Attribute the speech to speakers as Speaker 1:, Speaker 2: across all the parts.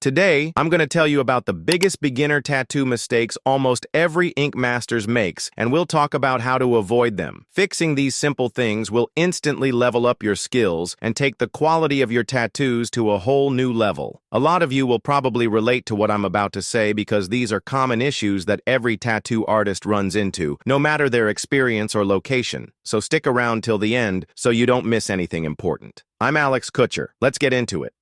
Speaker 1: Today, I'm going to tell you about the biggest beginner tattoo mistakes almost every ink master makes, and we'll talk about how to avoid them. Fixing these simple things will instantly level up your skills and take the quality of your tattoos to a whole new level. A lot of you will probably relate to what I'm about to say because these are common issues that every tattoo artist runs into, no matter their experience or location. So stick around till the end so you don't miss anything important. I'm Alex Kutcher. Let's get into it.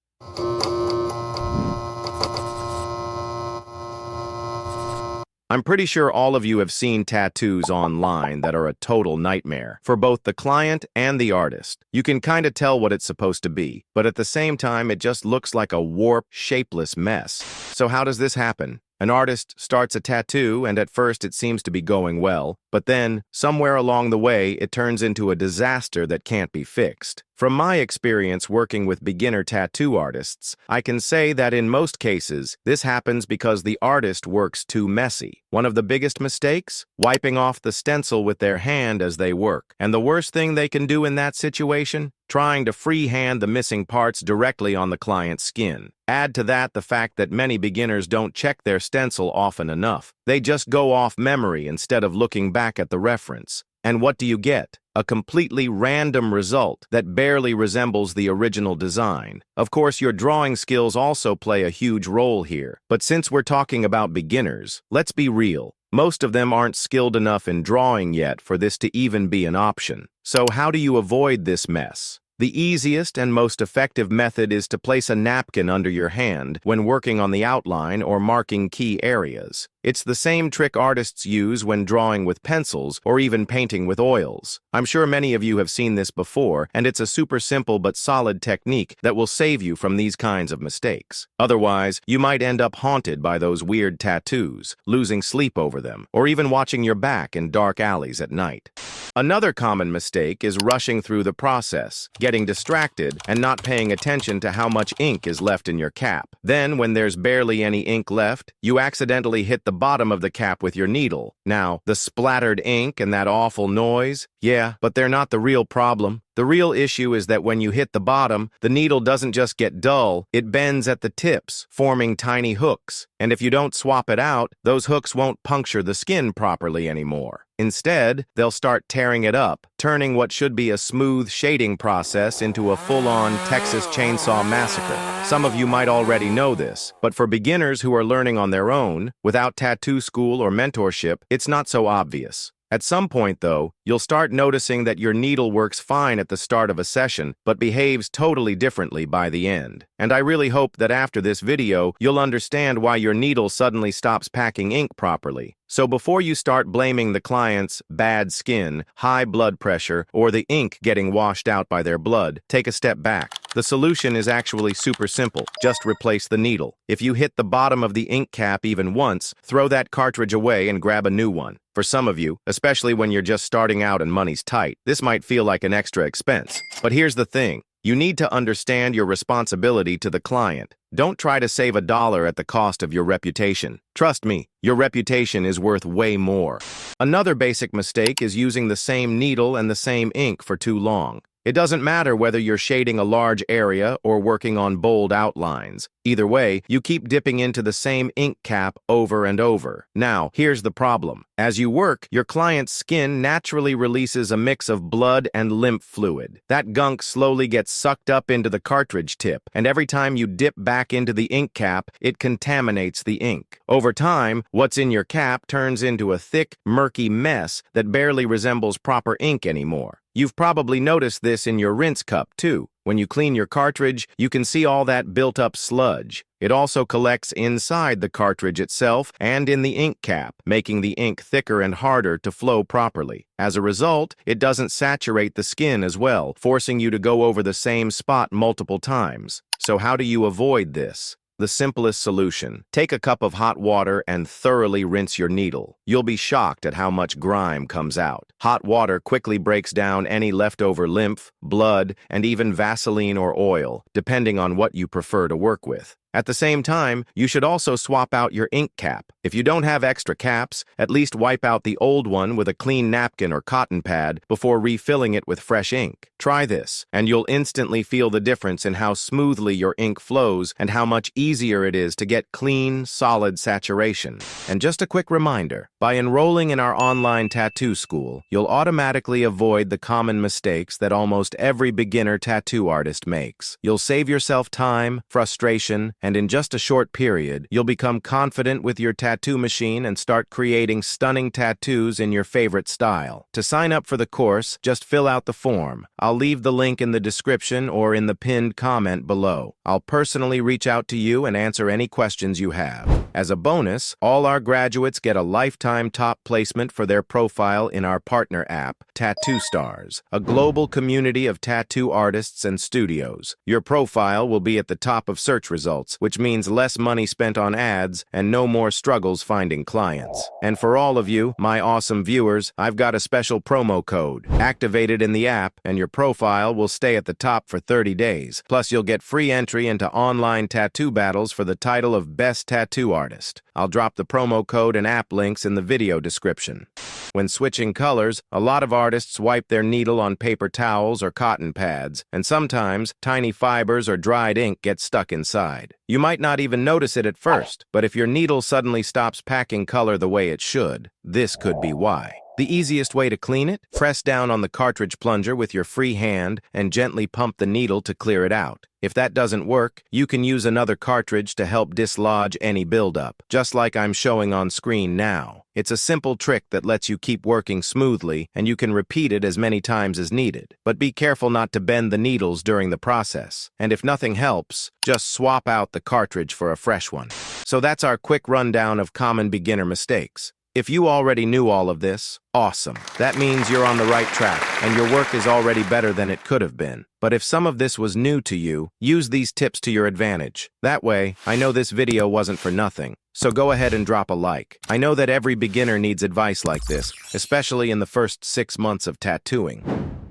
Speaker 1: I'm pretty sure all of you have seen tattoos online that are a total nightmare for both the client and the artist. You can kind of tell what it's supposed to be, but at the same time, it just looks like a warped, shapeless mess. So how does this happen? An artist starts a tattoo, and at first it seems to be going well, but then, somewhere along the way, it turns into a disaster that can't be fixed. From my experience working with beginner tattoo artists, I can say that in most cases, this happens because the artist works too messy. One of the biggest mistakes? Wiping off the stencil with their hand as they work. And the worst thing they can do in that situation? Trying to freehand the missing parts directly on the client's skin. Add to that the fact that many beginners don't check their stencil often enough. They just go off memory instead of looking back at the reference. And what do you get? A completely random result that barely resembles the original design. Of course, your drawing skills also play a huge role here. But since we're talking about beginners, let's be real. Most of them aren't skilled enough in drawing yet for this to even be an option. So how do you avoid this mess? The easiest and most effective method is to place a napkin under your hand when working on the outline or marking key areas. It's the same trick artists use when drawing with pencils or even painting with oils. I'm sure many of you have seen this before, and it's a super simple but solid technique that will save you from these kinds of mistakes. Otherwise, you might end up haunted by those weird tattoos, losing sleep over them, or even watching your back in dark alleys at night. Another common mistake is rushing through the process, getting distracted, and not paying attention to how much ink is left in your cap. Then, when there's barely any ink left, you accidentally hit the bottom of the cap with your needle. Now, the splattered ink and that awful noise, yeah, but they're not the real problem. The real issue is that when you hit the bottom, the needle doesn't just get dull, it bends at the tips, forming tiny hooks. And if you don't swap it out, those hooks won't puncture the skin properly anymore. Instead, they'll start tearing it up, turning what should be a smooth shading process into a full-on Texas Chainsaw Massacre. Some of you might already know this, but for beginners who are learning on their own, without tattoo school or mentorship, it's not so obvious. At some point, though, you'll start noticing that your needle works fine at the start of a session, but behaves totally differently by the end. And I really hope that after this video, you'll understand why your needle suddenly stops packing ink properly. So before you start blaming the client's bad skin, high blood pressure, or the ink getting washed out by their blood, take a step back. The solution is actually super simple. Just replace the needle. If you hit the bottom of the ink cap even once, throw that cartridge away and grab a new one. For some of you, especially when you're just starting out and money's tight, this might feel like an extra expense. But here's the thing. You need to understand your responsibility to the client. Don't try to save $1 at the cost of your reputation. Trust me, your reputation is worth way more. Another basic mistake is using the same needle and the same ink for too long. It doesn't matter whether you're shading a large area or working on bold outlines. Either way, you keep dipping into the same ink cap over and over. Now, here's the problem. As you work, your client's skin naturally releases a mix of blood and lymph fluid. That gunk slowly gets sucked up into the cartridge tip, and every time you dip back into the ink cap, it contaminates the ink. Over time, what's in your cap turns into a thick, murky mess that barely resembles proper ink anymore. You've probably noticed this in your rinse cup, too. When you clean your cartridge, you can see all that built-up sludge. It also collects inside the cartridge itself and in the ink cap, making the ink thicker and harder to flow properly. As a result, it doesn't saturate the skin as well, forcing you to go over the same spot multiple times. So how do you avoid this? The simplest solution. Take a cup of hot water and thoroughly rinse your needle. You'll be shocked at how much grime comes out. Hot water quickly breaks down any leftover lymph, blood, and even Vaseline or oil, depending on what you prefer to work with. At the same time, you should also swap out your ink cap. If you don't have extra caps, at least wipe out the old one with a clean napkin or cotton pad before refilling it with fresh ink. Try this, and you'll instantly feel the difference in how smoothly your ink flows and how much easier it is to get clean, solid saturation. And just a quick reminder, by enrolling in our online tattoo school, you'll automatically avoid the common mistakes that almost every beginner tattoo artist makes. You'll save yourself time, frustration, and in just a short period, you'll become confident with your tattoo machine and start creating stunning tattoos in your favorite style. To sign up for the course, just fill out the form. I'll leave the link in the description or in the pinned comment below. I'll personally reach out to you and answer any questions you have. As a bonus, all our graduates get a lifetime top placement for their profile in our partner app, Tattoo Stars, a global community of tattoo artists and studios. Your profile will be at the top of search results, which means less money spent on ads and no more struggles finding clients. And for all of you, my awesome viewers, I've got a special promo code. Activate it in the app, and your profile will stay at the top for 30 days. Plus, you'll get free entry into online tattoo battles for the title of Best Tattoo Artist. I'll drop the promo code and app links in the video description. When switching colors, a lot of artists wipe their needle on paper towels or cotton pads, and sometimes tiny fibers or dried ink get stuck inside. You might not even notice it at first, but if your needle suddenly stops packing color the way it should, this could be why. The easiest way to clean it? Press down on the cartridge plunger with your free hand and gently pump the needle to clear it out. If that doesn't work, you can use another cartridge to help dislodge any buildup, just like I'm showing on screen now. It's a simple trick that lets you keep working smoothly, and you can repeat it as many times as needed. But be careful not to bend the needles during the process. And if nothing helps, just swap out the cartridge for a fresh one. So that's our quick rundown of common beginner mistakes. If you already knew all of this, awesome. That means you're on the right track, and your work is already better than it could have been. But if some of this was new to you, use these tips to your advantage. That way, I know this video wasn't for nothing. So go ahead and drop a like. I know that every beginner needs advice like this, especially in the first 6 months of tattooing.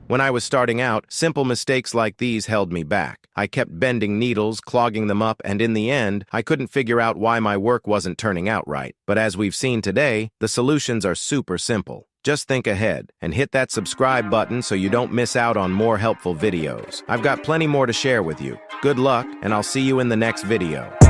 Speaker 1: When I was starting out, simple mistakes like these held me back. I kept bending needles, clogging them up, and in the end, I couldn't figure out why my work wasn't turning out right. But as we've seen today, the solutions are super simple. Just think ahead and hit that subscribe button so you don't miss out on more helpful videos. I've got plenty more to share with you. Good luck, and I'll see you in the next video.